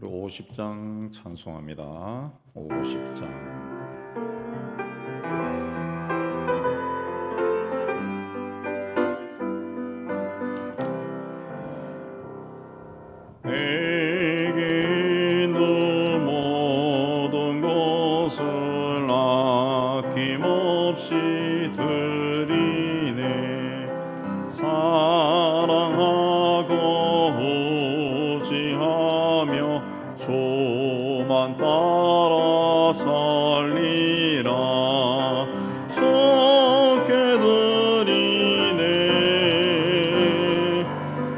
우리 50장 찬송합니다. 50장. 내게 있는 모든 것을 아낌없이 드리네. 사랑하고 의지하며 주만 따라 살리라. 주께 드리네.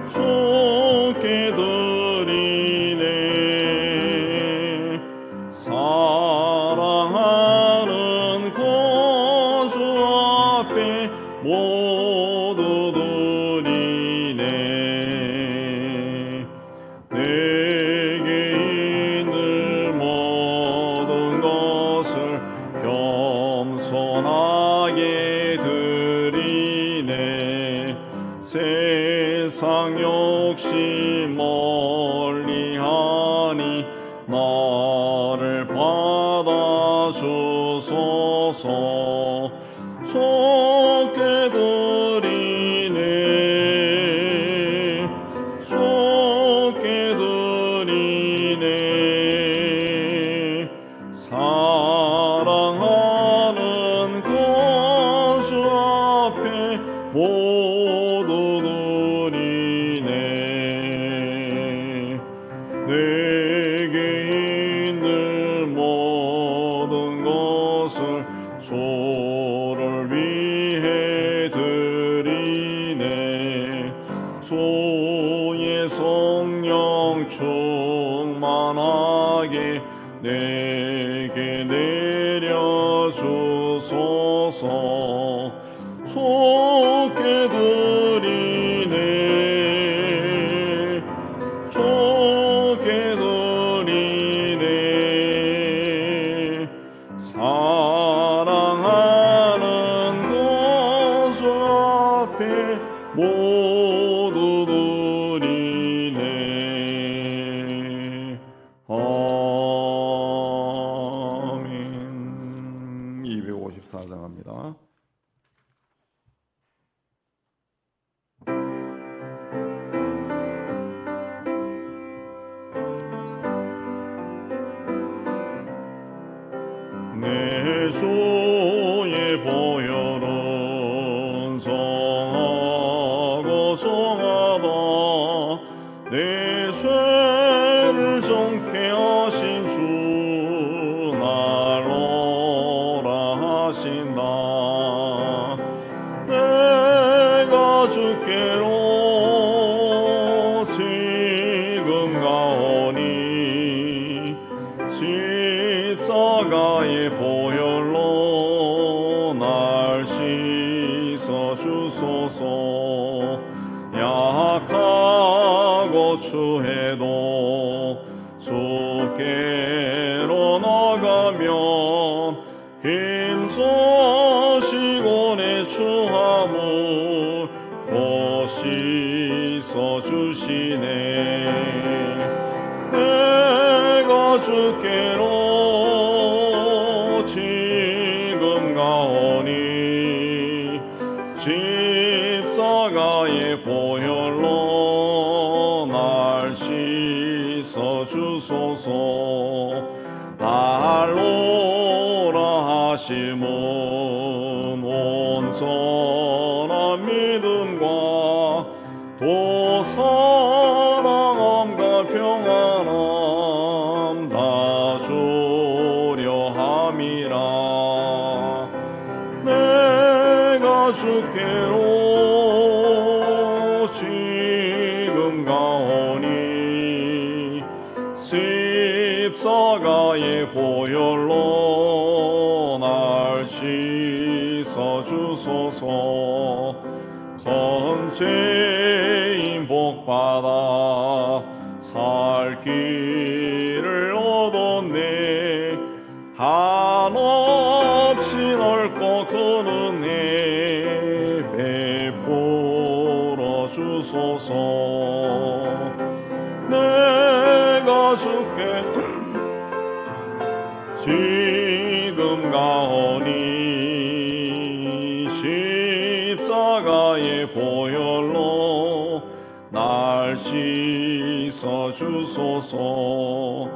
주께 드리네. 사랑하는 구주 앞에 모두 드리네. 내게 있는 모든 것을 겸손하게 드리네. 세상 욕심 멀리하니 나를 받아주소서. 주께 드리네. 주께 드리네. 사랑하는 구주 앞에 모두 드리네. 내게 있는 모든 것을 주를 위해 드리네. 주의 성령 충만하게 내게 내려주소서. 주께 드리네. 주께 드리네. 사랑하는 구주 앞에 모두 드리네. 아멘. 254장 합니다. 내 주의 보혈은 정하고 정하다. 내 죄를 정케 하신 주 날 오라 하신다. 내가 주께로 지금 가오니 십자가의 보혈로 날 씻어주소서. 약하고 추해도 주께로 나가면 힘쓰시고 내 추함을 곧 씻어주시네. 내가 주께로 지금 가오니 십자가의 보혈로 날 씻어주소서. 날 오라 하심은 온전한 믿음과 또 사랑함과 평안함 다 주려 함이라. 내가 주께로 지금 가오니 십자가의 보혈로 날 씻어주소서. 큰 죄인 복받아 살 길을 얻었네. 한없이 넓고 큰 은혜 베풀어 주소서. 내가 주께 주께 지금 가오니 십자가의 보혈로 날 씻어 주소서.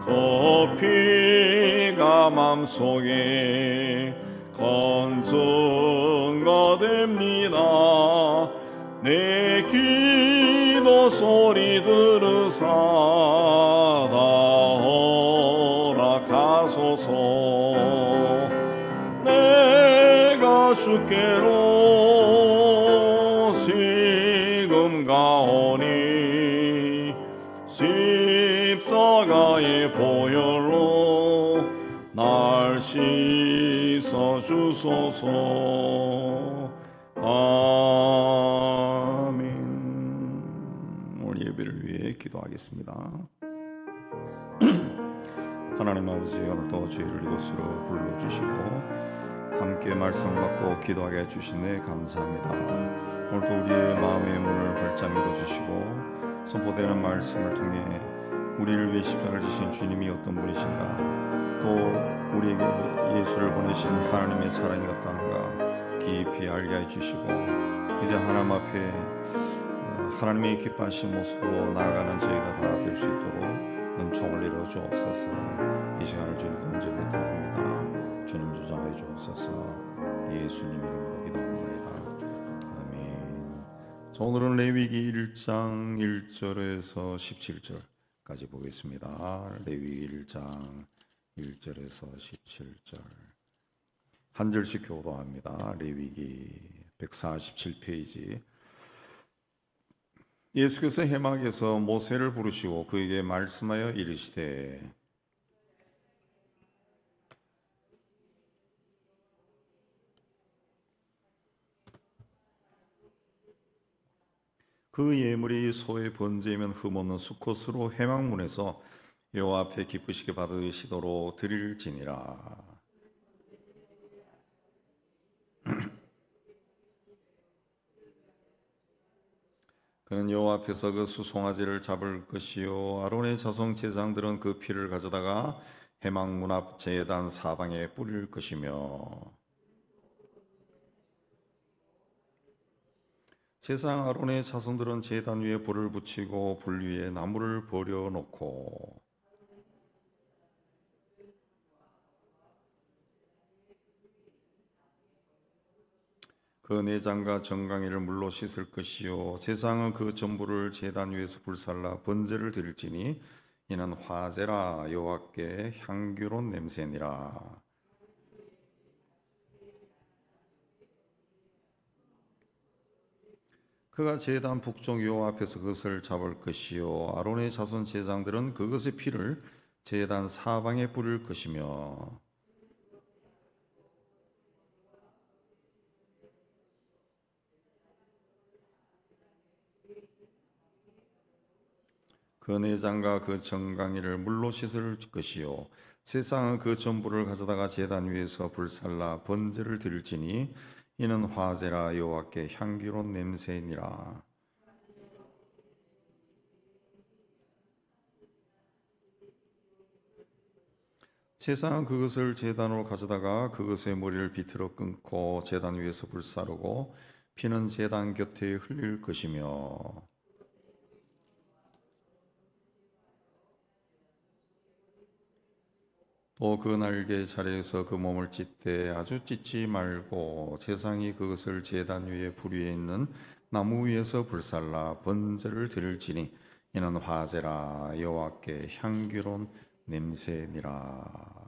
그 피가 맘속에 건성가 됩니다. 내 기도 소리 들으사 다 허락하소서. 내가 주께로 지금 가오니 십자가의 보혈로 날 씻어 주소서. 아멘. 오늘 예배를 위해 기도하겠습니다. 하나님 아버지, 오늘도 저희를 이곳으로 불러주시고 함께 말씀 받고 기도하게 해주신 데 감사합니다. 오늘도 우리의 마음의 문을 활짝 열어주시고 선포되는 말씀을 통해 우리를 위해 십자가를 지신 주님이 어떤 분이신가, 또 우리에게 예수를 보내신 하나님의 사랑이 어떠한가 깊이 알게 해주시고 이제 하나님 앞에 하나님의 기뻐하신 모습으로 나아가는 저희가 다 될 수 있도록 은총을 이루어 주옵소서. 이 시간을 주님 간절히 드립니다. 주님 주장해 주옵소서. 예수님 이름으로 기도합니다. 아멘. 자, 오늘은 레위기 1장 1절에서 17절까지 보겠습니다. 레위기 1장 1절에서 17절 한 절씩 교도합니다. 레위기 147페이지. 예수께서 해막에서 모세를 부르시고 그에게 말씀하여 이르시되 그 예물이 소의 번제이면 흠없는 수컷으로 해막문에서 여호와 앞에 기쁘시게 받으시도록 드릴지니라. 그는 여호와 앞에서 그 수송아지를 잡을 것이요 아론의 자손 제사장들은 그 피를 가져다가 해막문 앞 제단 사방에 뿌릴 것이며 제사장 아론의 자손들은 제단 위에 불을 붙이고 불 위에 나무를 버려놓고 그 내장과 정강이를 물로 씻을 것이요 제사장은 그 전부를 제단 위에서 불살라 번제를 드릴지니 이는 화제라 여호와께 향기로운 냄새니라. 그가 제단 북쪽 여호와 앞에서 그것을 잡을 것이요 아론의 자손 제사장들은 그것의 피를 제단 사방에 뿌릴 것이며 그 내장과 그 정강이를 물로 씻을 것이요 제사장은 그 전부를 가져다가 제단 위에서 불살라 번제를 드릴지니 이는 화제라 여호와께 향기로운 냄새니라. 제사장은 그것을 제단으로 가져다가 그것의 머리를 비틀어 끊고 제단 위에서 불사르고 피는 제단 곁에 흘릴 것이며 또 그 날개 자리에서 그 몸을 찢되 아주 찢지 말고 제사장이 그것을 제단 위에 불 위에 있는 나무 위에서 불살라 번제를 드릴지니 이는 화제라 여호와께 향기로운 냄새니라.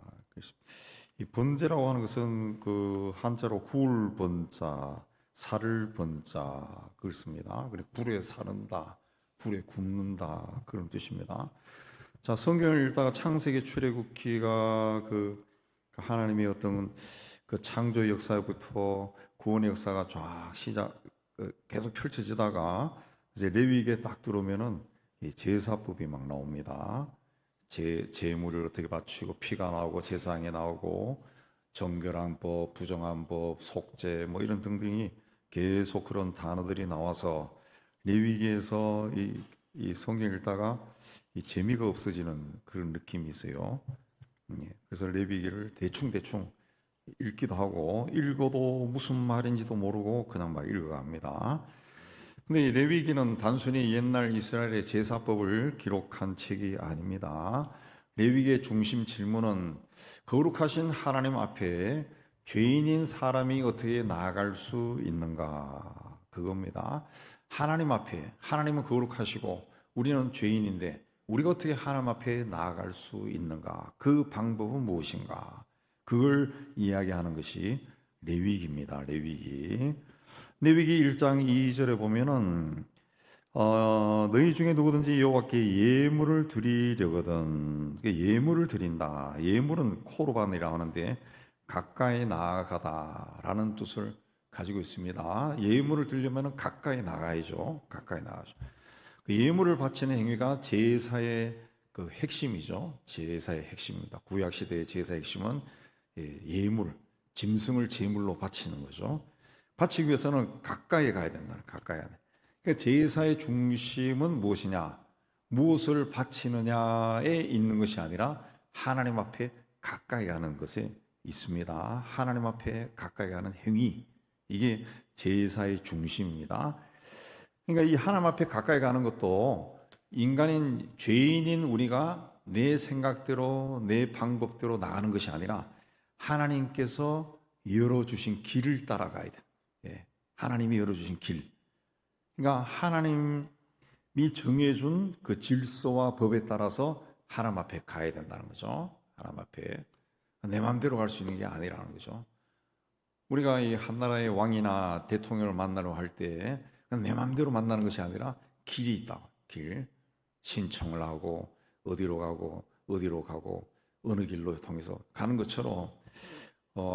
이 번제라고 하는 것은 그 한자로 구울 번자, 살을 번자 그렇습니다. 그리고 불에 사른다, 불에 굽는다 그런 뜻입니다. 자, 성경을 읽다가 창세기 출애굽기가 그 하나님의 어떤 그 창조 역사부터 구원의 역사가 쫙 계속 펼쳐지다가 이제 레위기에 딱 들어오면은 이 제사법이 막 나옵니다. 제물을 어떻게 바치고 피가 나오고 제사장에 나오고 정결한 법, 부정한 법, 속죄 뭐 이런 등등이 계속 그런 단어들이 나와서 레위기에서 이 이 성경 읽다가 이 재미가 없어지는 그런 느낌이 있어요. 그래서 레위기를 대충 읽기도 하고 읽어도 무슨 말인지도 모르고 그냥 막 읽어갑니다. 근데 이 레위기는 단순히 옛날 이스라엘의 제사법을 기록한 책이 아닙니다. 레위기의 중심 질문은 거룩하신 하나님 앞에 죄인인 사람이 어떻게 나아갈 수 있는가, 그겁니다. 하나님 앞에, 하나님은 거룩하시고 우리는 죄인인데 우리가 어떻게 하나님 앞에 나아갈 수 있는가, 그 방법은 무엇인가, 그걸 이야기하는 것이 레위기입니다. 레위기 1장 2절에 보면은 너희 중에 누구든지 여호와께 예물을 드리려거든, 예물을 드린다. 예물은 코르반이라고 하는데 가까이 나아가다라는 뜻을 가지고 있습니다. 예물을 드리려면 가까이 나가야죠. 가까이 나가죠. 그 예물을 바치는 행위가 제사의 그 핵심이죠. 제사의 핵심입니다. 구약 시대의 제사의 핵심은 예물, 짐승을 제물로 바치는 거죠. 바치기 위해서는 가까이 가야 된다. 가까이 가야 돼. 그러니까 제사의 중심은 무엇이냐? 무엇을 바치느냐에 있는 것이 아니라 하나님 앞에 가까이 가는 것에 있습니다. 하나님 앞에 가까이 가는 행위, 이게 제사의 중심입니다. 그러니까 이 하나님 앞에 가까이 가는 것도 인간인 죄인인 우리가 내 생각대로 내 방법대로 나가는 것이 아니라 하나님께서 열어주신 길을 따라가야 돼. 하나님이 열어주신 길. 그러니까 하나님이 정해준 그 질서와 법에 따라서 하나님 앞에 가야 된다는 거죠. 하나님 앞에 내 마음대로 갈 수 있는 게 아니라는 거죠. 우리가 이 한 나라의 왕이나 대통령을 만나러 할 때 내 마음대로 만나는 것이 아니라 길이 있다. 길. 신청을 하고 어디로 가고 어느 길로 통해서 가는 것처럼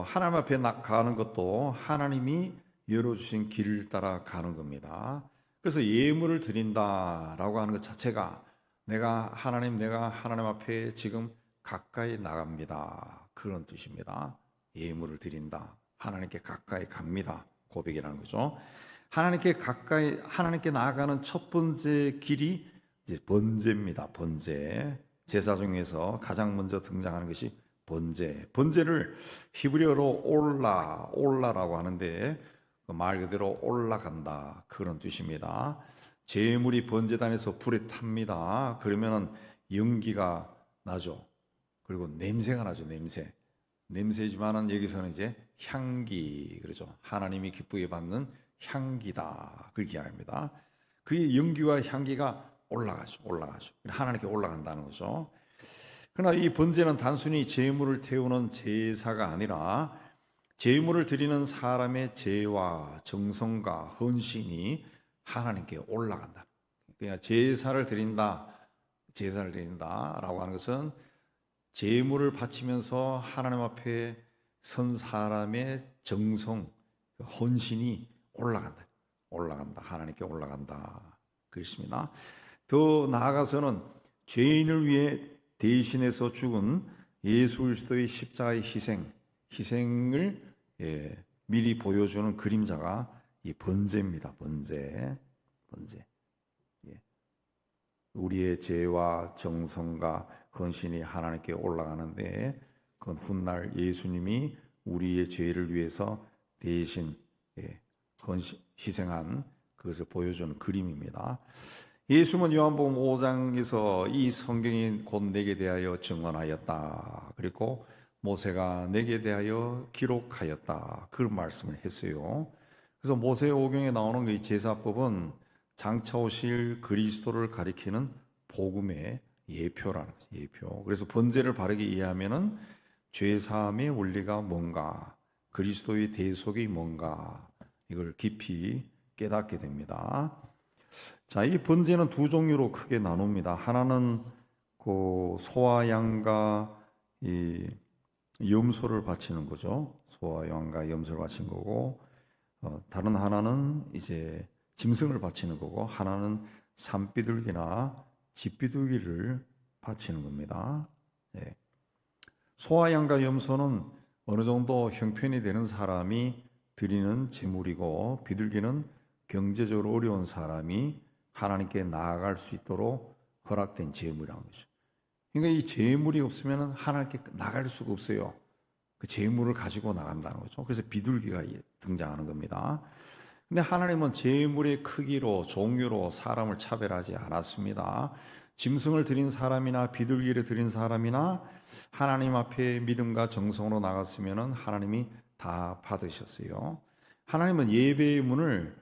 하나님 앞에 가는 것도 하나님이 열어주신 길을 따라 가는 겁니다. 그래서 예물을 드린다라고 하는 것 자체가 내가 하나님 앞에 지금 가까이 나갑니다, 그런 뜻입니다. 예물을 드린다, 하나님께 가까이 갑니다, 고백이라는 거죠. 하나님께 나아가는 첫 번째 길이 이제 번제입니다. 번제. 제사 중에서 가장 먼저 등장하는 것이 번제. 번제를 히브리어로 올라라고 하는데 그 말 그대로 올라간다, 그런 뜻입니다. 제물이 번제단에서 불에 탑니다. 그러면은 연기가 나죠. 그리고 냄새가 나죠. 냄새지만은 여기서는 이제 향기, 그러죠. 하나님이 기쁘게 받는 향기다, 그렇게 이야기합니다. 그의 연기와 향기가 올라가죠. 하나님께 올라간다는 거죠. 그러나 이 번제는 단순히 제물을 태우는 제사가 아니라 제물을 드리는 사람의 죄와 정성과 헌신이 하나님께 올라간다. 그러니까 제사를 드린다라고 하는 것은 제물을 바치면서 하나님 앞에 선 사람의 정성, 헌신이 올라간다. 하나님께 올라간다, 그렇습니다. 더 나아가서는 죄인을 위해 대신해서 죽은 예수 그리스도의 십자가의 희생을 미리 보여주는 그림자가 이 번제입니다. 번제. 우리의 죄와 정성과 헌신이 하나님께 올라가는데, 그건 훗날 예수님이 우리의 죄를 위해서 대신 희생한 그것을 보여주는 그림입니다. 예수는 요한복음 5장에서 이 성경이 곧 내게 대하여 증언하였다, 그리고 모세가 내게 대하여 기록하였다, 그런 말씀을 했어요. 그래서 모세오경에 나오는 이 제사법은 장차 오실 그리스도를 가리키는 복음의 예표라는 거죠. 예표. 그래서 번제를 바르게 이해하면은 죄사함의 원리가 뭔가, 그리스도의 대속이 뭔가, 이걸 깊이 깨닫게 됩니다. 자, 이 번제는 두 종류로 크게 나눕니다. 하나는 그 소와 양과 이 염소를 바치는 거죠. 소와 양과 염소를 바치는 거고, 다른 하나는 이제 짐승을 바치는 거고, 하나는 산비둘기나 집비둘기를 바치는 겁니다. 소와 양과 염소는 어느 정도 형편이 되는 사람이 드리는 제물이고, 비둘기는 경제적으로 어려운 사람이 하나님께 나아갈 수 있도록 허락된 제물이라는 거죠. 그러니까 이 제물이 없으면 하나님께 나갈 수가 없어요. 그 제물을 가지고 나간다는 거죠. 그래서 비둘기가 등장하는 겁니다. 근데 하나님은 제물의 크기로 종류로 사람을 차별하지 않았습니다. 짐승을 드린 사람이나 비둘기를 드린 사람이나 하나님 앞에 믿음과 정성으로 나갔으면 하나님이 다 받으셨어요. 하나님은 예배의 문을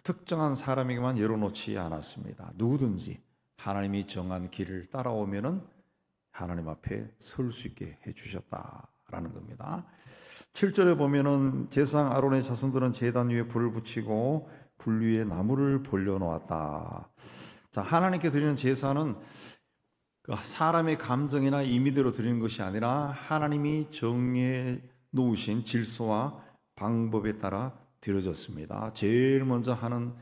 특정한 사람에게만 열어놓지 않았습니다. 누구든지 하나님이 정한 길을 따라오면 하나님 앞에 설 수 있게 해주셨다라는 겁니다. 7절에 보면은 제사장 아론의 자손들은 제단 위에 불을 붙이고 불 위에 나무를 벌려놓았다. 자, 하나님께 드리는 제사는 사람의 감정이나 임의대로 드리는 것이 아니라 하나님이 정해 놓으신 질서와 방법에 따라 드려졌습니다. 제일 먼저 하는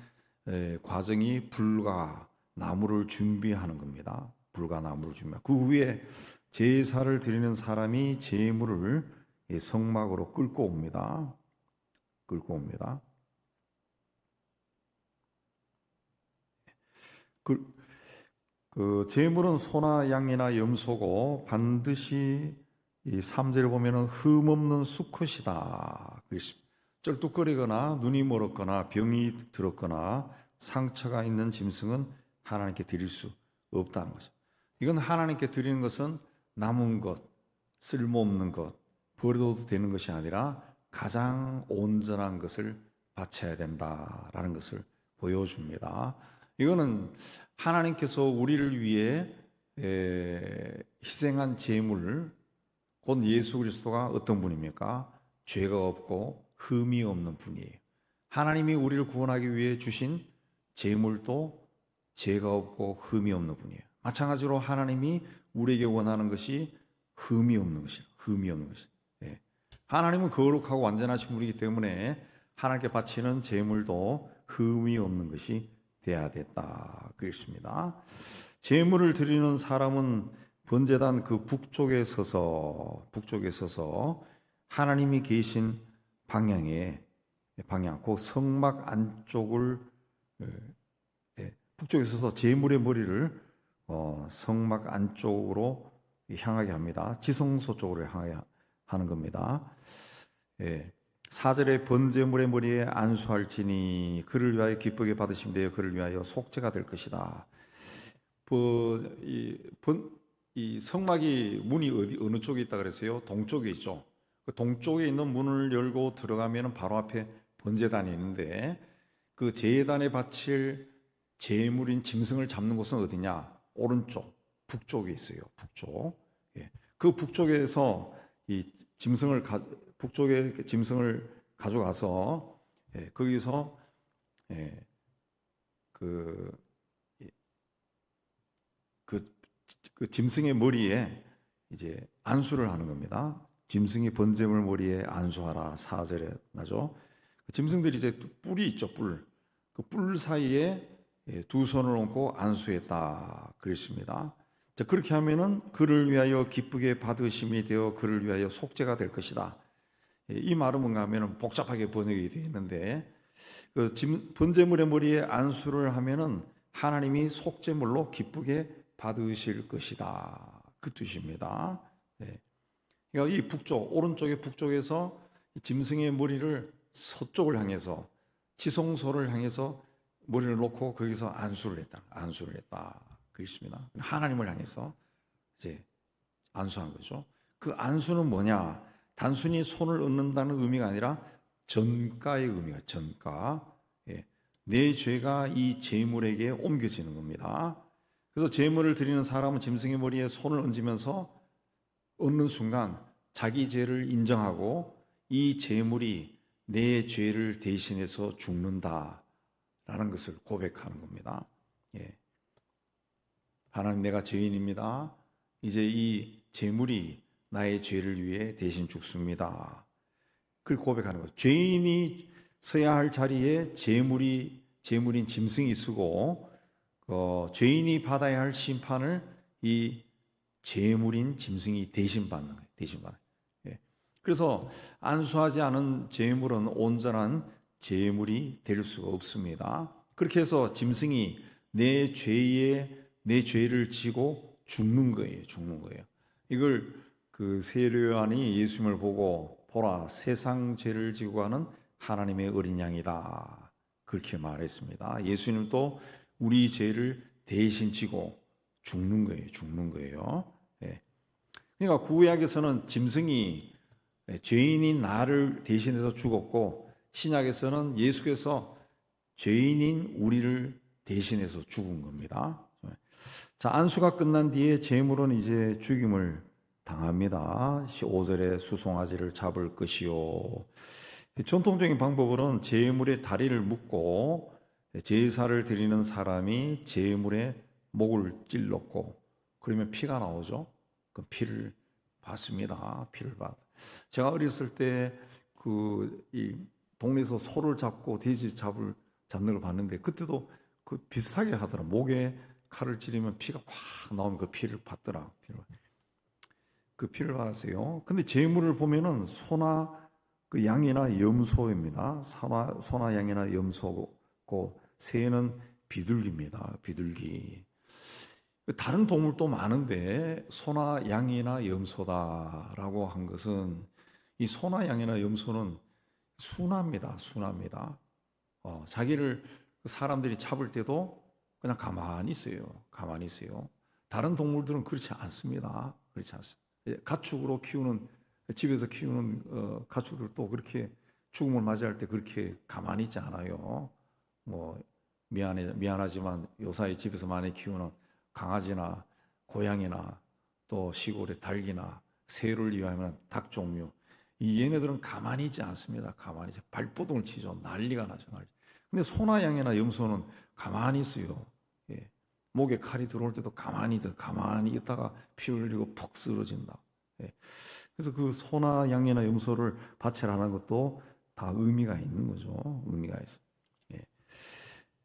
과정이 불과 나무를 준비하는 겁니다. 불과 나무를 준비하고 그 후에 제사를 드리는 사람이 제물을 성막으로 끌고 옵니다. 끌고 옵니다. 그 제물은 소나 양이나 염소고 반드시 이 3절에 보면은 흠없는 수컷이다. 쩔뚝거리거나 눈이 멀었거나 병이 들었거나 상처가 있는 짐승은 하나님께 드릴 수 없다는 거죠. 이건 하나님께 드리는 것은 남은 것, 쓸모없는 것, 버려도 되는 것이 아니라 가장 온전한 것을 바쳐야 된다라는 것을 보여줍니다. 이거는 하나님께서 우리를 위해 희생한 제물, 곧 예수 그리스도가 어떤 분입니까? 죄가 없고 흠이 없는 분이에요. 하나님이 우리를 구원하기 위해 주신 제물도 죄가 없고 흠이 없는 분이에요. 마찬가지로 하나님이 우리에게 원하는 것이 흠이 없는 것이에요. 흠이 없는 것이에요. 예. 하나님은 거룩하고 완전하신 분이기 때문에 하나님께 바치는 제물도 흠이 없는 것이 돼야 됐다 그랬습니다. 제물을 드리는 사람은 번제단 그 북쪽에 서서 하나님이 계신 방향, 그 성막 안쪽을 북쪽에 서서 제물의 머리를 성막 안쪽으로 향하게 합니다. 지성소 쪽으로 향하게 하는 겁니다. 4절에 번제물의 머리에 안수할지니 그를 위하여 기쁘게 받으시면 되어 그를 위하여 속죄가 될 것이다. 이 성막이 문이 어느 쪽에 있다 그랬어요? 동쪽에 있죠. 그 동쪽에 있는 문을 열고 들어가면 바로 앞에 번제단이 있는데 그 제단에 바칠 제물인 짐승을 잡는 곳은 어디냐? 오른쪽, 북쪽에 있어요. 북쪽. 그 북쪽에서 이 북쪽에 짐승을 가져가서 거기서 그 짐승의 머리에 이제 안수를 하는 겁니다. 짐승이 번제물 머리에 안수하라 4절에 나죠. 그 짐승들이 이제 뿔이 있죠, 뿔. 그 뿔 사이에 두 손을 얹고 안수했다 그랬습니다. 자, 그렇게 하면은 그를 위하여 기쁘게 받으심이 되어 그를 위하여 속죄가 될 것이다. 이 말은 뭔가 하면은 복잡하게 번역이 되어 있는데 그 번제물의 머리에 안수를 하면은 하나님이 속죄물로 기쁘게 받으실 것이다. 그 뜻입니다. 그러니까 이 북쪽, 오른쪽의 북쪽에서 짐승의 머리를 서쪽을 향해서 지성소를 향해서 머리를 놓고 거기서 안수를 했다. 그렇습니다. 하나님을 향해서 이제 안수한 거죠. 그 안수는 뭐냐? 단순히 손을 얹는다는 의미가 아니라 전가의 의미가 전가. 내 죄가 이 제물에게 옮겨지는 겁니다. 그래서 제물을 드리는 사람은 짐승의 머리에 손을 얹으면서 얹는 순간 자기 죄를 인정하고 이 제물이 내 죄를 대신해서 죽는다라는 것을 고백하는 겁니다. 하나님, 내가 죄인입니다. 이제 이 제물이 나의 죄를 위해 대신 죽습니다. 그걸 고백하는 거죠. 죄인이 서야 할 자리에 제물인 짐승이 쓰고 죄인이 받아야 할 심판을 이 제물인 짐승이 대신 받는 거예요. 그래서 안수하지 않은 제물은 온전한 제물이 될 수가 없습니다. 그렇게 해서 짐승이 내 죄를 지고 죽는 거예요. 죽는 거예요. 이걸 그 세례요한이 예수님을 보고 보라 세상 죄를 지고 가는 하나님의 어린 양이다. 그렇게 말했습니다. 예수님도 우리 죄를 대신 지고 죽는 거예요. 죽는 거예요. 예. 그러니까 구약에서는 짐승이 죄인인 나를 대신해서 죽었고 신약에서는 예수께서 죄인인 우리를 대신해서 죽은 겁니다. 자, 안수가 끝난 뒤에 제물은 이제 죽임을 당합니다. 5절에 수송아지를 잡을 것이요. 전통적인 방법으로는 제물의 다리를 묶고 제사를 드리는 사람이 제물의 목을 찔렀고 그러면 피가 나오죠. 그 피를 받습니다. 피를 받. 제가 어렸을 때 이 동네에서 소를 잡고 돼지 잡는 걸 봤는데 그때도 그 비슷하게 하더라. 목에 칼을 찌르면 피가 확 나오면 그 피를 받더라. 그 피를 받았어요. 근데 제물을 보면은 소나 그 양이나 염소입니다. 소나 양이나 염소고 새는 비둘기입니다. 비둘기. 다른 동물도 많은데 소나 양이나 염소다라고 한 것은 이 소나 양이나 염소는 순합니다. 순합니다. 자기를 사람들이 잡을 때도 그냥 가만히 있어요. 가만히 있어요. 다른 동물들은 그렇지 않습니다. 그렇지 않습니다. 가축으로 키우는 집에서 키우는 가축들도 그렇게 죽음을 맞이할 때 그렇게 가만히 있지 않아요. 뭐 미안하지만 요사이 집에서 많이 키우는 강아지나 고양이나 또 시골의 닭이나 새를 위하면 닭 종류 이 얘네들은 가만히 있지 않습니다. 가만히 있어 발버둥을 치죠. 난리가 나죠. 난리. 근데 소나 양이나 염소는 가만히 있어요. 예. 목에 칼이 들어올 때도 가만히 있다가 피 흘리고 퍽 쓰러진다. 예. 그래서 그 소나 양이나 염소를 바쳐라는 것도 다 의미가 있는 거죠. 의미가 있어. 예.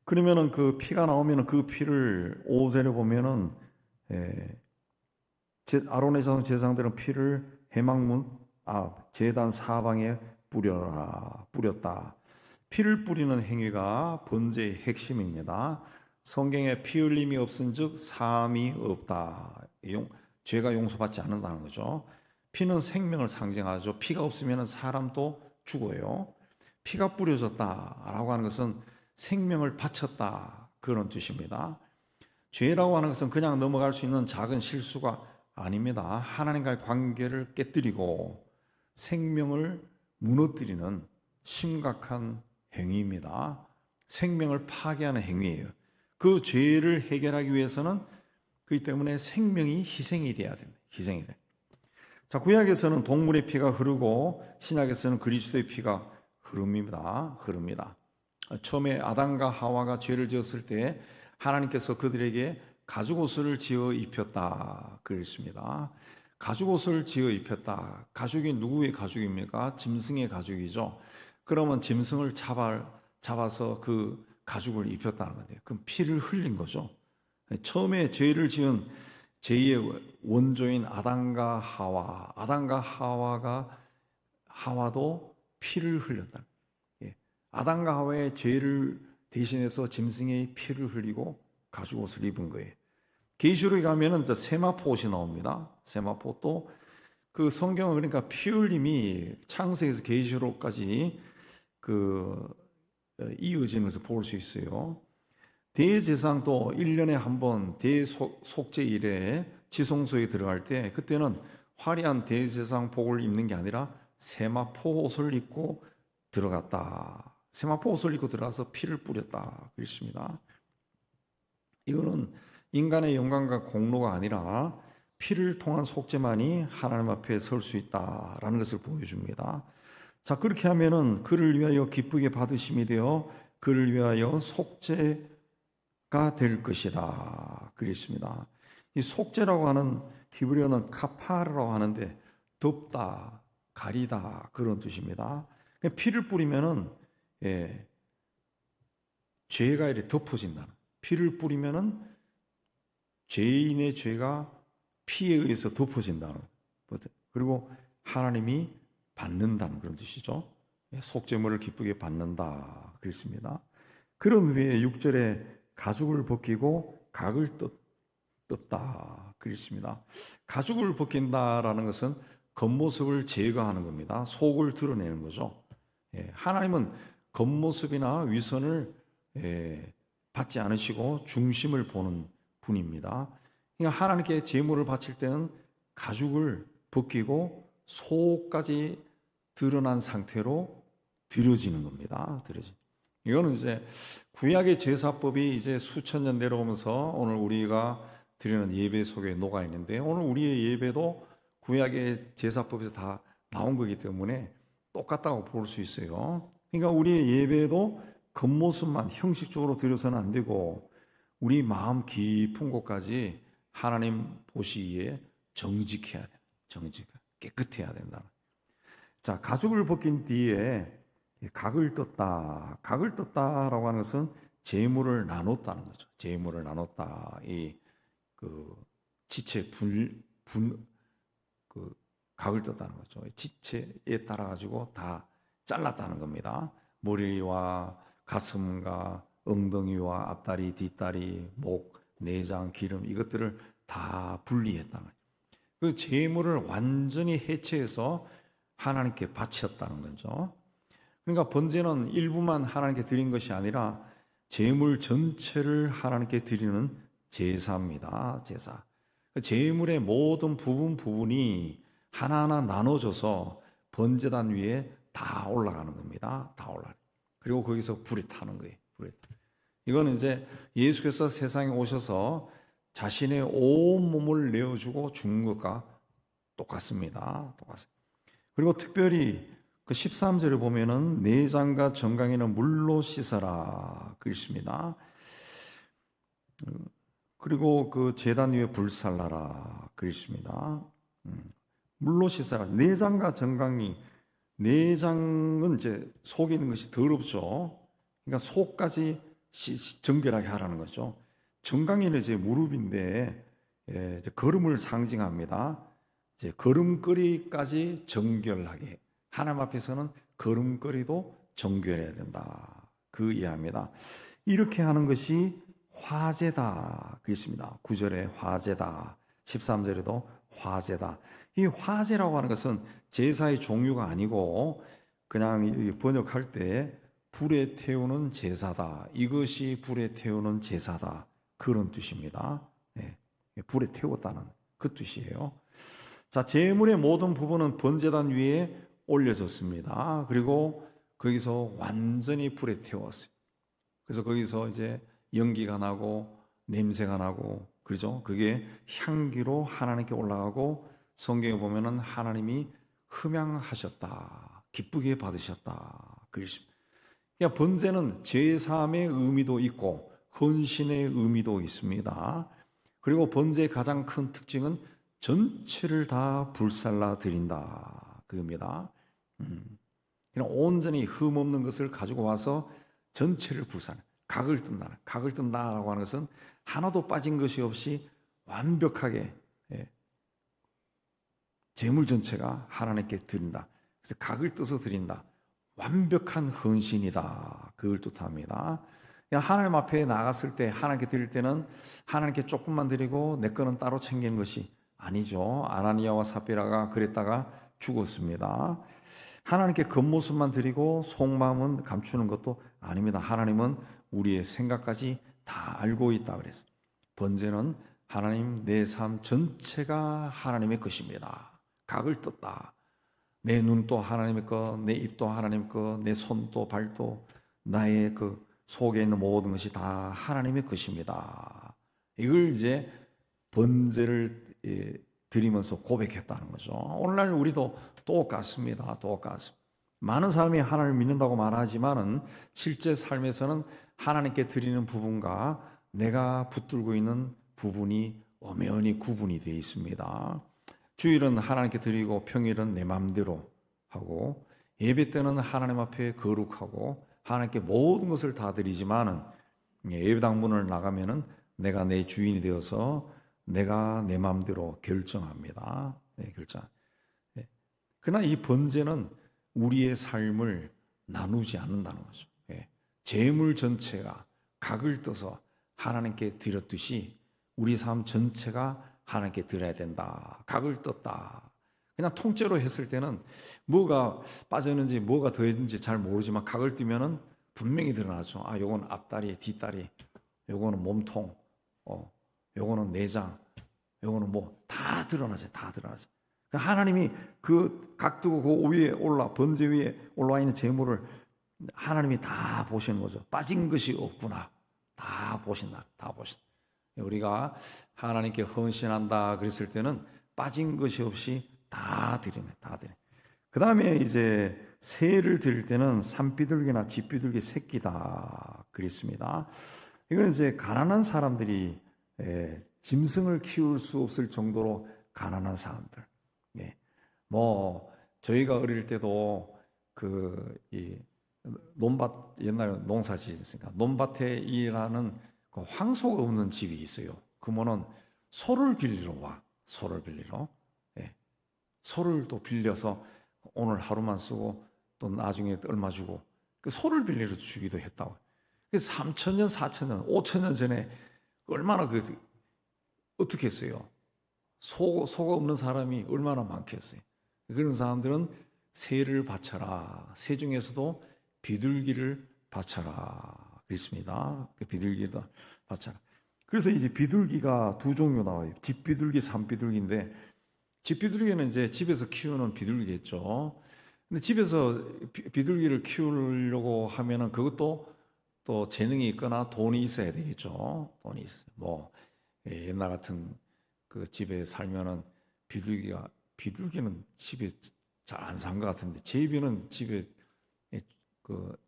그러면은 그 피가 나오면은 그 피를 5절에 보면은 아론의 제사장들은 피를 회막문 제단 사방에 뿌렸다. 피를 뿌리는 행위가 번제의 핵심입니다. 성경에 피 흘림이 없은즉 사함이 없다. 죄가 용서받지 않는다는 거죠. 피는 생명을 상징하죠. 피가 없으면 사람도 죽어요. 피가 뿌려졌다라고 하는 것은 생명을 바쳤다 그런 뜻입니다. 죄라고 하는 것은 그냥 넘어갈 수 있는 작은 실수가 아닙니다. 하나님과의 관계를 깨뜨리고 생명을 무너뜨리는 심각한 행위입니다. 생명을 파괴하는 행위예요. 그 죄를 해결하기 위해서는 그렇기 때문에 생명이 희생이 돼야 됩니다. 희생이 돼. 자, 구약에서는 동물의 피가 흐르고 신약에서는 그리스도의 피가 흐릅니다. 처음에 아담과 하와가 죄를 지었을 때 하나님께서 그들에게 가죽옷을 지어 입혔다 그랬습니다. 가죽옷을 지어 입혔다. 가죽이 누구의 가죽입니까? 짐승의 가죽이죠. 그러면 짐승을 잡아서 그 가죽을 입혔다는 건데요. 그럼 피를 흘린 거죠. 처음에 죄를 지은 제2의 원조인 아담과 하와도 피를 흘렸다. 아담과 하와의 죄를 대신해서 짐승의 피를 흘리고 가죽옷을 입은 거예요. 계시록에 가면은 세마포 옷이 나옵니다. 세마포도 그 성경은 그러니까 피 흘림이 창세기에서 계시록까지 이어지는 것을 볼 수 있어요. 대제사장도 1년에 한 번 대속죄일에 지성소에 들어갈 때 그때는 화려한 대제사장복을 입는 게 아니라 세마포 옷을 입고 들어갔다. 세마포 옷을 입고 들어가서 피를 뿌렸다 그랬습니다. 이거는 인간의 영광과 공로가 아니라 피를 통한 속죄만이 하나님 앞에 설 수 있다라는 것을 보여줍니다. 자, 그렇게 하면은 그를 위하여 기쁘게 받으심이 되어 그를 위하여 속죄가 될 것이다 그랬습니다. 이 속죄라고 하는 히브리어는 카파르라고 하는데 덮다, 가리다 그런 뜻입니다. 피를 뿌리면은 죄가 이렇게 덮어진다는. 피를 뿌리면은 죄인의 죄가 피에 의해서 덮어진다는. 그리고 하나님이 받는다는 그런 뜻이죠. 속죄물을 기쁘게 받는다 그랬습니다. 그런 후에 6절에 가죽을 벗기고 각을 떴다 그랬습니다. 가죽을 벗긴다라는 것은 겉모습을 제거하는 겁니다. 속을 드러내는 거죠. 하나님은 겉모습이나 위선을 받지 않으시고 중심을 보는 분입니다. 그러니까 하나님께 제물을 바칠 때는 가죽을 벗기고 속까지 드러난 상태로 드려지는 겁니다. 이거는 이제 구약의 제사법이 이제 수천 년 내려오면서 오늘 우리가 드리는 예배 속에 녹아 있는데, 오늘 우리의 예배도 구약의 제사법에서 다 나온 거기 때문에 똑같다고 볼 수 있어요. 그러니까 우리의 예배도 겉모습만 형식적으로 드려서는 안 되고 우리 마음 깊은 곳까지 하나님 보시기에 정직해야 돼. 깨끗해야 된다. 자, 가죽을 벗긴 뒤에 각을 떴다. 각을 떴다라고 하는 것은 제물을 나눴다는 거죠. 제물을 나눴다. 지체 각을 떴다는 거죠. 지체에 따라 가지고 다 잘랐다는 겁니다. 머리와 가슴과 엉덩이와 앞다리, 뒷다리, 목, 내장, 기름 이것들을 다 분리했다는 거죠. 그 제물을 완전히 해체해서 하나님께 바쳤다는 거죠. 그러니까 번제는 일부만 하나님께 드린 것이 아니라 제물 전체를 하나님께 드리는 제사입니다. 제사. 그 제물의 모든 부분이 하나하나 나눠져서 번제단 위에 다 올라가는 겁니다. 다 올라가. 그리고 거기서 불이 타는 거예요. 이거는 이제 예수께서 세상에 오셔서 자신의 온 몸을 내어주고 죽는 것과 똑같습니다. 그리고 특별히 그 13절을 보면은 내장과 정강이는 물로 씻어라 그랬습니다. 그리고 그 제단 위에 불살라라 그랬습니다. 물로 씻어라. 내장과 정강이, 내장은 이제 속에 있는 것이 더럽죠. 그러니까 속까지 정결하게 하라는 거죠. 정강이는 이제 무릎인데 이제 걸음을 상징합니다. 이제 걸음걸이까지 정결하게, 하나님 앞에서는 걸음걸이도 정결해야 된다. 그 이해합니다. 이렇게 하는 것이 화제다 그랬습니다. 9절에 화제다, 13절에도 화제다. 이 화제라고 하는 것은 제사의 종류가 아니고 그냥 번역할 때 불에 태우는 제사다. 이것이 불에 태우는 제사다. 그런 뜻입니다. 불에 태웠다는 그 뜻이에요. 자, 제물의 모든 부분은 번제단 위에 올려졌습니다. 그리고 거기서 완전히 불에 태웠어요. 그래서 거기서 이제 연기가 나고 냄새가 나고 그러죠. 그게 향기로 하나님께 올라가고 성경에 보면은 하나님이 흠양하셨다, 기쁘게 받으셨다 그랬습니다. 그러니까 번제는 제사함의 의미도 있고 헌신의 의미도 있습니다. 그리고 번제의 가장 큰 특징은 전체를 다 불살라 드린다 그겁니다. 그냥 온전히 흠 없는 것을 가지고 와서 전체를 불살, 각을 뜬다. 각을 뜬다라고 하는 것은 하나도 빠진 것이 없이 완벽하게 제물 전체가 하나님께 드린다. 그래서 각을 떠서 드린다. 완벽한 헌신이다. 그걸 뜻합니다. 하나님 앞에 나갔을 때, 하나님께 드릴 때는 하나님께 조금만 드리고 내 거는 따로 챙기는 것이 아니죠. 아나니아와 삽비라가 그랬다가 죽었습니다. 하나님께 겉모습만 드리고 속마음은 감추는 것도 아닙니다. 하나님은 우리의 생각까지 다 알고 있다 그랬어요. 번제는 하나님 내 삶 전체가 하나님의 것입니다. 각을 떴다. 내 눈도 하나님의 것, 내 입도 하나님의 것, 내 손도 발도 나의 그 속에 있는 모든 것이 다 하나님의 것입니다. 이걸 이제 번제를 드리면서 고백했다는 거죠. 오늘날 우리도 똑같습니다. 많은 사람이 하나님을 믿는다고 말하지만은 실제 삶에서는 하나님께 드리는 부분과 내가 붙들고 있는 부분이 엄연히 구분이 되어 있습니다. 주일은 하나님께 드리고 평일은 내 마음대로 하고 예배 때는 하나님 앞에 거룩하고 하나님께 모든 것을 다 드리지만은 예배당 문을 나가면은 내가 내 주인이 되어서 내가 내 마음대로 결정합니다. 그러나 이 번제는 우리의 삶을 나누지 않는다는 거죠. 재물 전체가 각을 떠서 하나님께 드렸듯이 우리 삶 전체가 하나님께 드려야 된다. 각을 떴다. 그냥 통째로 했을 때는 뭐가 빠졌는지 뭐가 더했는지 잘 모르지만 각을 뜨면은 분명히 드러나죠. 아, 요건 앞다리, 뒷다리, 요거는 몸통, 요거는 내장, 요거는 뭐 다 드러나죠. 다 드러나죠. 그러니까 하나님이 그 각두고 그 위에 번제 위에 올라와 있는 재물을 하나님이 다 보시는 거죠. 빠진 것이 없구나. 다 보신다. 다 보신다. 우리가 하나님께 헌신한다 그랬을 때는 빠진 것이 없이 다 드리네. 다 드리네. 그 다음에 이제 새를 드릴 때는 산비둘기나 쥐비둘기 새끼다 그랬습니다. 이거는 이제 가난한 사람들이 짐승을 키울 수 없을 정도로 가난한 사람들. 뭐 저희가 어릴 때도 이 논밭 옛날에 농사지었으니까 논밭에 일하는 그 황소가 없는 집이 있어요. 그러면은 소를 빌리러 와. 소를 빌리러. 소를 또 빌려서 오늘 하루만 쓰고 또 나중에 얼마 주고 그 소를 빌리러 주기도 했다고. 그래서 3,000년, 4,000년, 5,000년 전에 얼마나 어떻게 했어요? 소가 없는 사람이 얼마나 많겠어요? 그런 사람들은 새를 바쳐라. 새 중에서도 비둘기를 바쳐라. 그랬습니다. 그 비둘기도 바쳐라. 그래서 이제 비둘기가 두 종류 나와요. 집비둘기, 산비둘기인데 집비둘기는 이제 집에서 키우는 비둘기겠죠. 근데 집에서 비둘기를 키우려고 하면은 그것도 또 재능이 있거나 돈이 있어야 되겠죠. 돈이 있어요. 뭐 옛날 같은 그 집에 살면은 비둘기는 집에 잘 안 산 것 같은데 제비는 집에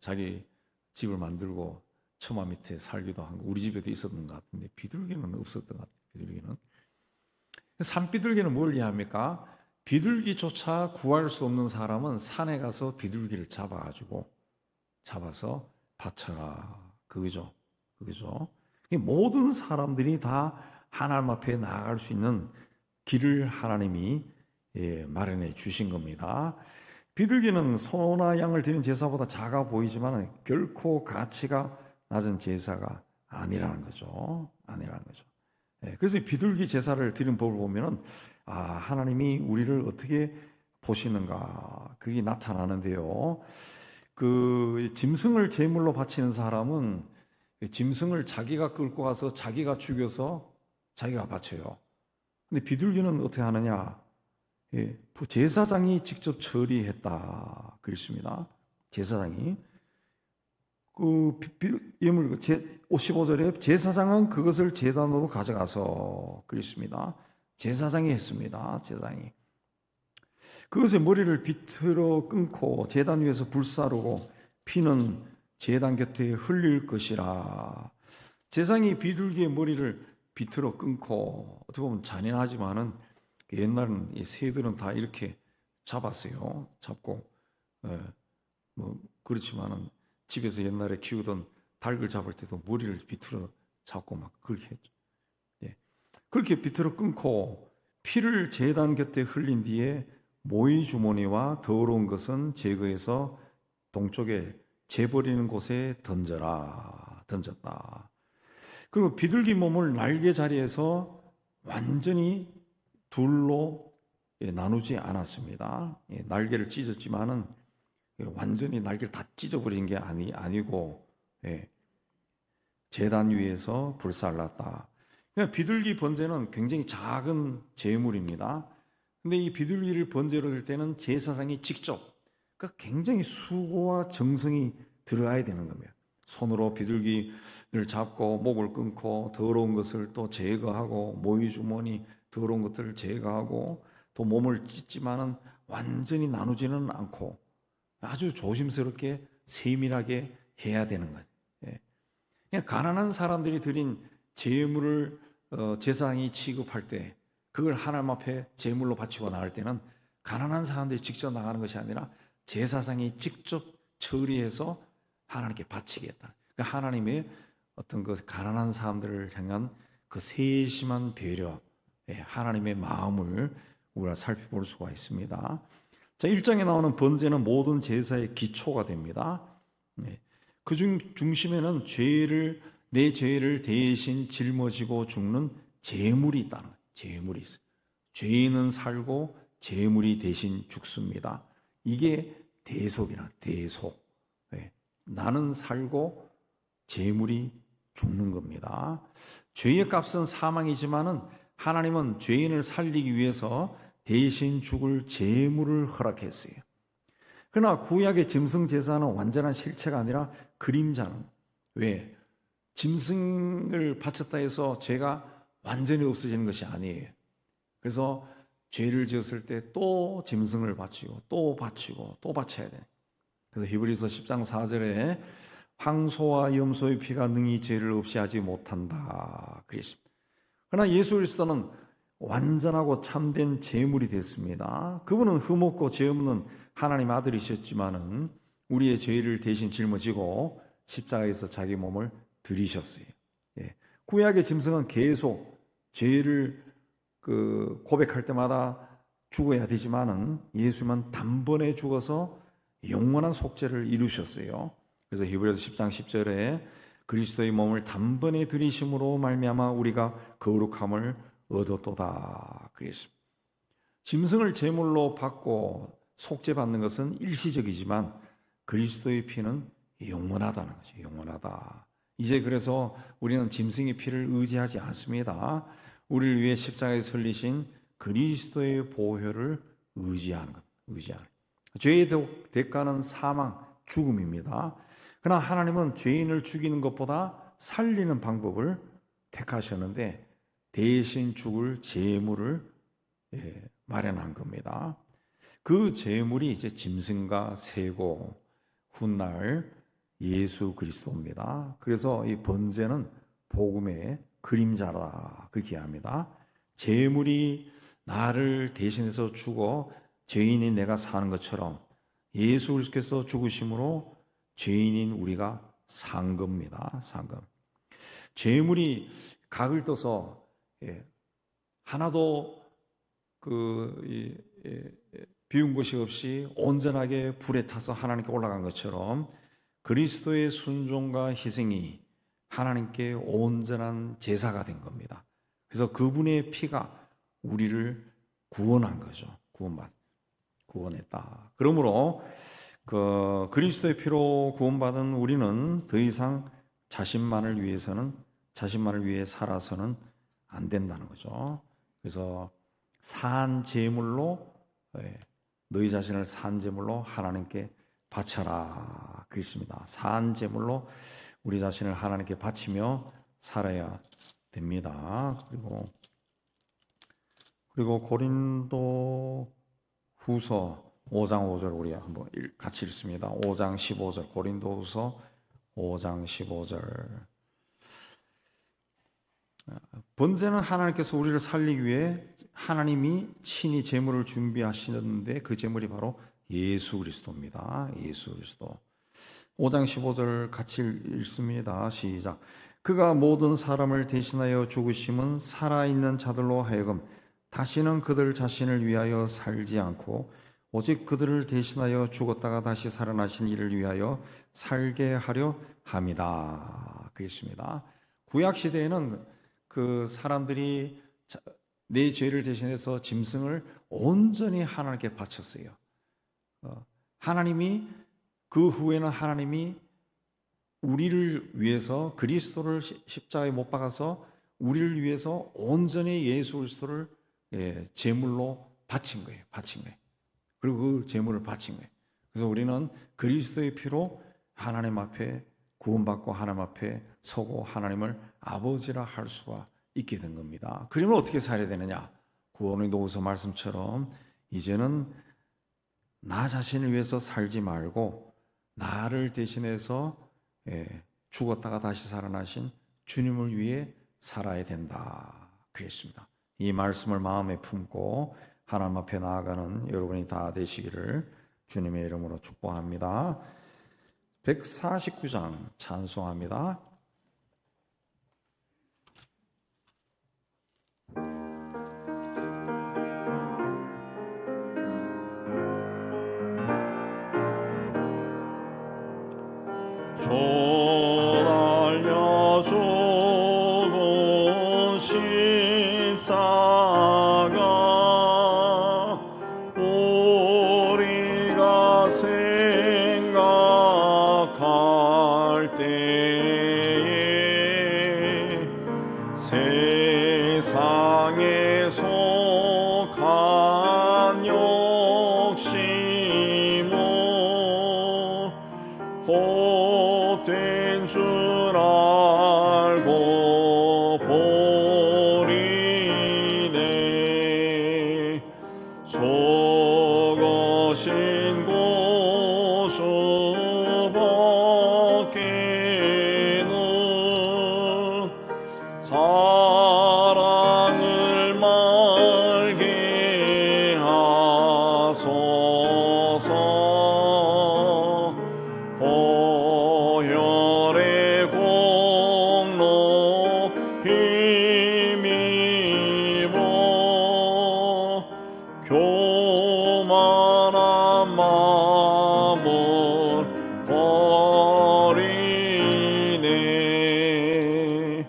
자기 집을 만들고 처마 밑에 살기도 한 거 우리 집에도 있었던 것 같은데 비둘기는 없었던 것 같아요. 비둘기는. 산비둘기는 뭘 이해합니까? 비둘기조차 구할 수 없는 사람은 산에 가서 비둘기를 잡아서 바쳐라. 그거죠. 모든 사람들이 다 하나님 앞에 나아갈 수 있는 길을 하나님이 마련해 주신 겁니다. 비둘기는 소나 양을 드린 제사보다 작아 보이지만 결코 가치가 낮은 제사가 아니라는 거죠. 그래서 비둘기 제사를 드린 법을 보면은 하나님이 우리를 어떻게 보시는가 그게 나타나는데요. 그 짐승을 제물로 바치는 사람은 짐승을 자기가 끌고 가서 자기가 죽여서 자기가 바쳐요. 근데 비둘기는 어떻게 하느냐? 제사장이 직접 처리했다 그랬습니다. 제사장이 그 예물 55절에 제사장은 그것을 제단으로 가져가서 그랬습니다. 제사장이 했습니다. 제사장이 그것의 머리를 비틀어 끊고 제단 위에서 불사르고 피는 제단 곁에 흘릴 것이라. 제사장이 비둘기의 머리를 비틀어 끊고 어떻게 보면 잔인하지만은 옛날은 이 새들은 다 이렇게 잡았어요. 잡고 뭐 그렇지만은 집에서 옛날에 키우던 닭을 잡을 때도 머리를 비틀어 잡고 막 그렇게 했죠. 그렇게 비틀어 끊고 피를 제단 곁에 흘린 뒤에 모이 주머니와 더러운 것은 제거해서 동쪽에 재버리는 곳에 던졌다. 그리고 비둘기 몸을 날개 자리에서 완전히 둘로 나누지 않았습니다. 날개를 찢었지만은 완전히 날개를 다 찢어버린 게 아니고 제단 위에서 불살랐다. 그러니까 비둘기 번제는 굉장히 작은 제물입니다. 근데 이 비둘기를 번제로 드릴 때는 제사장이 직접 그러니까 굉장히 수고와 정성이 들어가야 되는 겁니다. 손으로 비둘기를 잡고 목을 끊고 더러운 것을 또 제거하고 모이 주머니 더러운 것들을 제거하고 또 몸을 찢지만은 완전히 나누지는 않고 아주 조심스럽게 세밀하게 해야 되는 거예요. 그냥 가난한 사람들이 드린 제물을 제사장이 취급할 때 그걸 하나님 앞에 제물로 바치고 나갈 때는 가난한 사람들이 직접 나가는 것이 아니라 제사장이 직접 처리해서 하나님께 바치겠다. 그러니까 하나님의 어떤 그 가난한 사람들을 향한 그 세심한 배려, 하나님의 마음을 우리가 살펴볼 수가 있습니다. 자, 1장에 나오는 번제는 모든 제사의 기초가 됩니다. 그 중심에는 죄를 내 죄를 대신 짊어지고 죽는 제물이 있다는 거예요. 제물이 있어요. 죄인은 살고 제물이 대신 죽습니다. 이게 대속이라 대속. 네. 나는 살고 제물이 죽는 겁니다. 죄의 값은 사망이지만은 하나님은 죄인을 살리기 위해서 대신 죽을 제물을 허락했어요. 그러나 구약의 짐승 제사는 완전한 실체가 아니라 그림자는, 왜? 짐승을 바쳤다 해서 죄가 완전히 없어지는 것이 아니에요. 그래서 죄를 지었을 때 또 짐승을 바치고 또 바치고 또 바쳐야 돼. 그래서 히브리서 10장 4절에 황소와 염소의 피가 능히 죄를 없이 하지 못한다 그랬습니다. 그러나 예수 그리스도는 완전하고 참된 제물이 됐습니다. 그분은 흠없고 죄 없는 하나님 아들이셨지만은 우리의 죄를 대신 짊어지고 십자가에서 자기 몸을 들이셨어요. 예. 구약의 짐승은 계속 죄를 고백할 때마다 죽어야 되지만은 예수만 단번에 죽어서 영원한 속죄를 이루셨어요. 그래서 히브리서 10장 10절에 그리스도의 몸을 단번에 들이심으로 말미암아 우리가 거룩함을 얻었도다 그랬습니다. 짐승을 제물로 받고 속죄받는 것은 일시적이지만 그리스도의 피는 영원하다는 거죠. 영원하다. 이제 그래서 우리는 짐승의 피를 의지하지 않습니다. 우리를 위해 십자가에 설리신 그리스도의 보혈을 의지하는 것. 의지하는. 죄의 대가는 사망, 죽음입니다. 그러나 하나님은 죄인을 죽이는 것보다 살리는 방법을 택하셨는데 대신 죽을 제물을 마련한 겁니다. 그 제물이 이제 짐승과 새고 훗날 예수 그리스도입니다. 그래서 이 번제는 복음의 그림자라 그렇게 합니다. 제물이 나를 대신해서 죽어 죄인인 내가 사는 것처럼 예수 그리스도께서 죽으심으로 죄인인 우리가 산 겁니다. 산 것. 제물이 각을 떠서 하나도 비운 것이 없이 온전하게 불에 타서 하나님께 올라간 것처럼 그리스도의 순종과 희생이 하나님께 온전한 제사가 된 겁니다. 그래서 그분의 피가 우리를 구원한 거죠. 구원했다. 그러므로 그리스도의 피로 구원받은 우리는 더 이상 자신만을 위해 살아서는 안 된다는 거죠. 그래서 산 제물로 너희 자신을 산 제물로 하나님께 바쳐라 그랬습니다. 산 제물로 우리 자신을 하나님께 바치며 살아야 됩니다. 그리고 고린도 후서 5장 5절 우리 한번 같이 읽습니다. 5장 15절 고린도 후서 5장 15절 번제는 하나님께서 우리를 살리기 위해 하나님이 친히 제물을 준비하시는데 그 제물이 바로 예수 그리스도입니다. 예수 그리스도. 5장 15절 같이 읽습니다. 시작. 그가 모든 사람을 대신하여 죽으심은 살아있는 자들로 하여금 다시는 그들 자신을 위하여 살지 않고 오직 그들을 대신하여 죽었다가 다시 살아나신 이를 위하여 살게 하려 함이다. 그랬습니다. 구약 시대에는 그 사람들이 내 죄를 대신해서 짐승을 온전히 하나님께 바쳤어요. 하나님이 그 후에는 하나님이 우리를 위해서 그리스도를 십자가에 못 박아서 우리를 위해서 온전히 예수 그리스도를 제물로 바친 거예요. 그리고 그 제물을 바친 거예요. 그래서 우리는 그리스도의 피로 하나님 앞에 구원받고 하나님 앞에 서고 하나님을 아버지라 할 수가 있게 된 겁니다. 그러면 어떻게 살아야 되느냐? 고린도후서 말씀처럼 이제는 나 자신을 위해서 살지 말고 나를 대신해서 죽었다가 다시 살아나신 주님을 위해 살아야 된다 그랬습니다. 이 말씀을 마음에 품고 하나님 앞에 나아가는 여러분이 다 되시기를 주님의 이름으로 축복합니다. 149장 찬송합니다. 주 달려 주 세상에 속한 욕심은 헛된 줄 알고 버리네. 속으신 고수밖에는 사랑을 말게 하소서. 보혈의 공로 힘입어 교만한 마음을 버리네.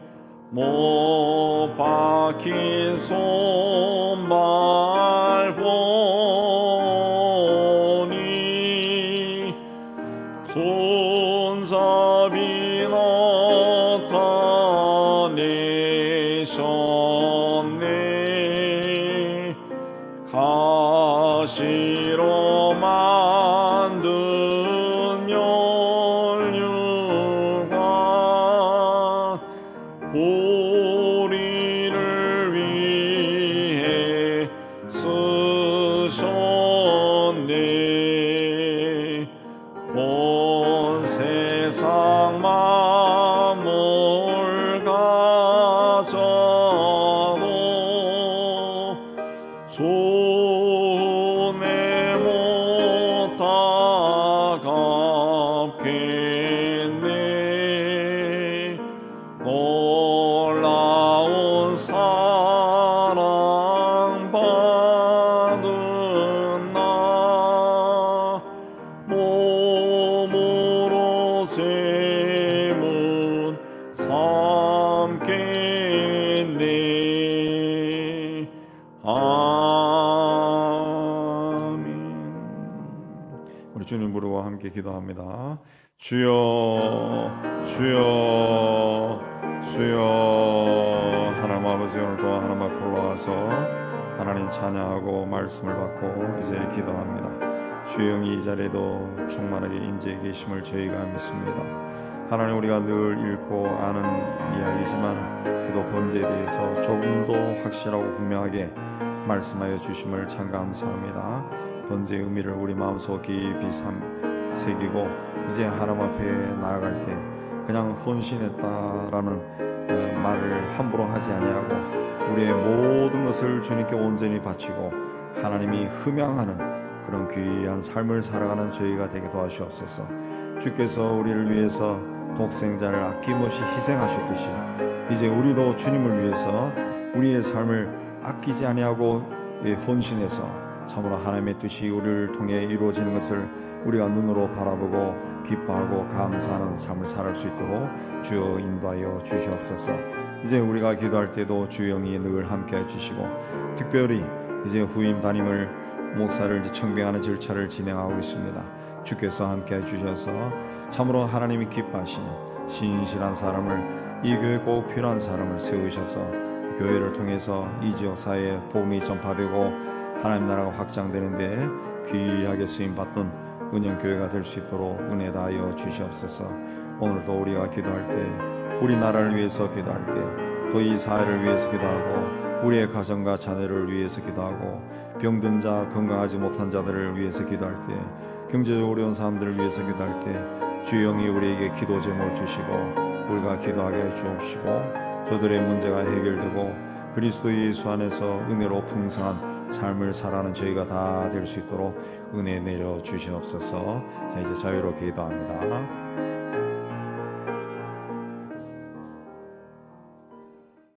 못 박힌 손발 보니 손잡이 나타내셨네. 가시로 만든 면류관 우리를 위해 쓰셨네. 온 세상 만물 가져도 손에 못 갚겠네. 놀라운 사랑 받은 나 몸으로 세문 삼겠네. 아멘. 우리 주님 부르고 함께 기도합니다. 주여 주여 주여. 하나님 아버지, 오늘 또한 하나님 앞에 올라와서 하나님 찬양하고 말씀을 받고 이제 기도합니다. 주의 영이 이 자리에도 충만하게 임재해 계심을 저희가 믿습니다. 하나님, 우리가 늘 읽고 아는 이야기지만 그래도 번제에 대해서 조금 더 확실하고 분명하게 말씀하여 주심을 참 감사합니다. 번제의 의미를 우리 마음속 깊이 새기고 이제 하나님 앞에 나아갈 때 그냥 헌신했다라는 말을 함부로 하지 아니하고 우리의 모든 것을 주님께 온전히 바치고 하나님이 흠양하는 그런 귀한 삶을 살아가는 저희가 되게 도와주옵소서. 주께서 우리를 위해서 독생자를 아낌없이 희생하셨듯이 이제 우리도 주님을 위해서 우리의 삶을 아끼지 아니하고 헌신해서 참으로 하나님의 뜻이 우리를 통해 이루어지는 것을 우리가 눈으로 바라보고 기뻐하고 감사하는 삶을 살아갈 수 있도록 주여 인도하여 주시옵소서. 이제 우리가 기도할 때도 주의 영이 늘 함께 해주시고 특별히 이제 후임 담임을 목사를 이제 청빙하는 절차를 진행하고 있습니다. 주께서 함께 해주셔서 참으로 하나님이 기뻐하시는 신실한 사람을, 이 교회 꼭 필요한 사람을 세우셔서 교회를 통해서 이 지역 사회에 복음이 전파되고 하나님 나라가 확장되는데 귀하게 쓰임받던 은영교회가 될 수 있도록 은혜 다하여 주시옵소서. 오늘도 우리가 기도할 때, 우리나라를 위해서 기도할 때, 또 이 사회를 위해서 기도하고 우리의 가정과 자녀를 위해서 기도하고 병든 자, 건강하지 못한 자들을 위해서 기도할 때, 경제적으로 어려운 사람들을 위해서 기도할 때 주의 영이 우리에게 기도 제목을 주시고 우리가 기도하게 해 주옵시고 저들의 문제가 해결되고 그리스도 예수 안에서 은혜로 풍성한 삶을 살아가는 저희가 다 될 수 있도록 은혜 내려 주시옵소서. 자, 이제 자유롭게 기도합니다.